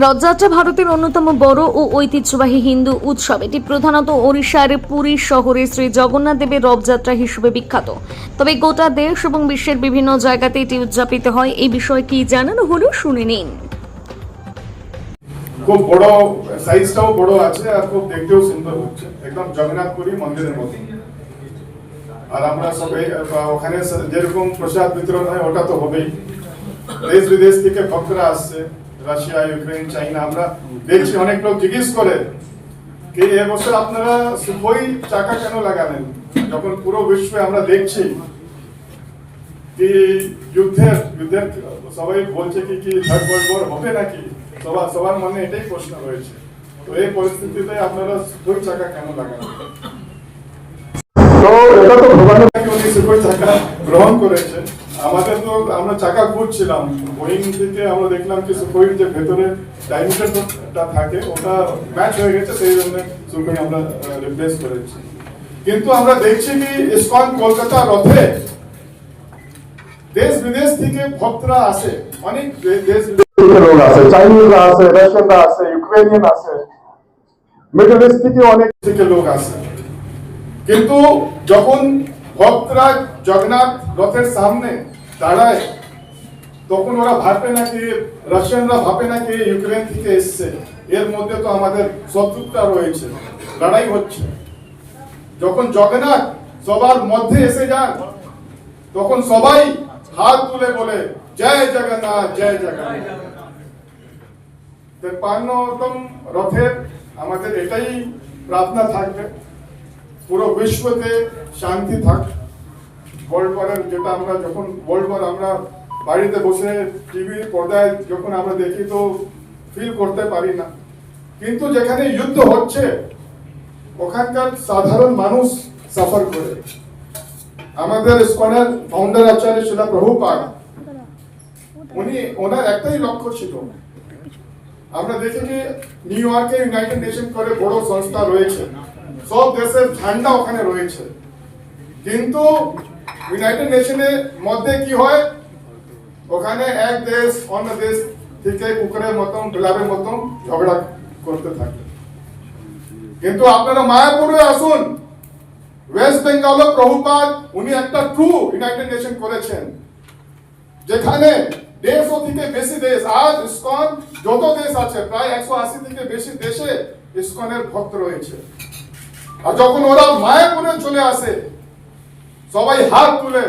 রথযাত্রা ভারতের অন্যতম বড় ও ঐতিহ্যবাহী হিন্দু উৎসব। এটি প্রধানত ওড়িশার পুরী শহরে শ্রী জগন্নাথ দেবের রথযাত্রা হিসেবে বিখ্যাত। তবে গোটা দেশ এবং বিশ্বের বিভিন্ন জায়গাতে এটি উদযাপিত হয়। এই বিষয়ে কি জানানো হলো শুনে নিন। খুব বড়, সাইজটাও বড় আছে আর খুব দেখতেও সুন্দর হচ্ছে, একদম জগন্নাথপুরী মন্দিরের মতো। আর আমরা সবাই ওখানে যেরকম প্রসাদ বিতরণ হয় ওটা তো হবেই। দেশ বিদেশ থেকে ভক্তরা আসছে, রাশিয়া, ইউক্রেন, চাইনা। আমরা দেখছি অনেক লোক জিজ্ঞেস করে কি এবছর আপনারা সুখোই চাকা কেন লাগালেন, যখন পুরো বিশ্বে আমরা দেখছি কি যুদ্ধের সবাই বলছে কি থার্ড ওয়ার্ল্ড ওয়ার হবে নাকি, সবার মনে এটাই প্রশ্ন রয়েছে। তো এই পরিস্থিতিতে আপনারা সুখোই চাকা কেন লাগালেন? তো এটা তো ভগবানের কাছে উনি সুখোই চাকা গ্রহণ করেছে। আমাদের তো আমরা চাকা খুঁজছিলাম, বোয়িং থেকে আমরা দেখলাম কি সুখোইর যে ভেতরে ডায়ামিটারটা থাকে ওটা ম্যাচ হয়ে গেছে, সেই জন্য সুখোই আমরা রিপ্লেস করেছি। কিন্তু আমরা দেখছি কি ইসকন কলকাতা রথে দেশ বিদেশ থেকে ভক্তরা আসে, অনেক দেশ বিদেশ থেকে লোক আসে, চাইনিজরা আসে, রাশিয়ানরা আসে, ইউক্রেনিয়ান আসে, মিডল ইস্ট থেকে অনেক থেকে লোক আসে। কিন্তু যখন ভক্তরা জগন্নাথ রথের সামনে দাঁড়ায় তখন ওরা ভাবে নাকি, রাশিয়ানরা ভাবে নাকি ইউক্রেন থেকে এসছে। এর মধ্যে তো আমাদের শত্রুতা রয়েছে, লড়াই হচ্ছে। যখন জগন্নাথ সবার মধ্যে এসে যান তখন সবাই হাত তুলে বলে জয় জগন্নাথ, জয় জগন্নাথ। 53তম রথের আমাদের এটাই প্রার্থনা থাকবে, পুরো বিশ্বতে শান্তি থাক। ওয়ার্ল্ড ওয়ারের যেটা আমরা যখন ওয়ার্ল্ড ওয়ার আমরা বাড়িতে বসে টিভি পর্দায় যখন আমরা দেখি তো ফিল করতে পারি না, কিন্তু যেখানে যুদ্ধ হচ্ছে ওখানকার সাধারণ মানুষ সাফার করে। আমাদের ইসকনের ফাউন্ডার আচার্য শিলা প্রভুপাদ, ওনার একটাই লক্ষ্য ছিল। আমরা দেখি কি নিউ ইয়র্কে ইউনাইটেড নেশন করে বড় সংস্থা রয়েছে, সব দেশের ঝান্ডা ওখানে রয়েছে, কিন্তু ইউনাইটেড নেশনের মধ্যে কি হয়, ওখানে এক দেশ অন্য দেশ থেকে কুকুরের মতন গোলাপের মতন ঝগড়া করতে থাকে। কিন্তু আপনারা মায়াপুরে আসুন, ওয়েস্ট বেঙ্গল প্রভুপাদ উনি একটা ট্রু ইউনাইটেড নেশন করেছেন, যেখানে 150 থেকে বেশি দেশ, আজ ইসকন যত দেশ আছে প্রায় 180 থেকে বেশি দেশে ইসকনের ভক্ত রয়েছে। আর যখন ওরা মায়াপুরে চলে আসে সবাই হাত তুলে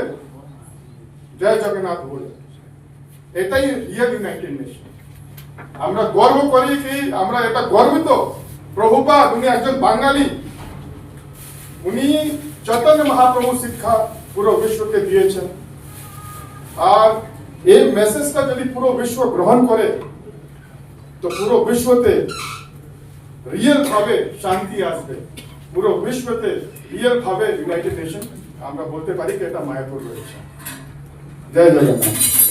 জয় জগন্নাথ বলে, এটাই রিয়েল ইউনাইটেড নেশন। আমরা গর্ব করি কি আমরা এটা গর্বিত। প্রভুপাদ উনি একজন বাঙালি, উনি চৈতন্য মহাপ্রভু শিক্ষা পুরো বিশ্বকে দিয়েছেন। আর এই মেসেজটা যদি পুরো বিশ্ব গ্রহণ করে তো পুরো বিশ্বতে রিয়েল ভাবে শান্তি আসবে, পুরো বিশ্বতে রিয়েল ভাবে ইউনাইটেড নেশন আমরা বলতে পারি কি এটা মায়াপুর রয়েছে। জয় জগন্নাথ।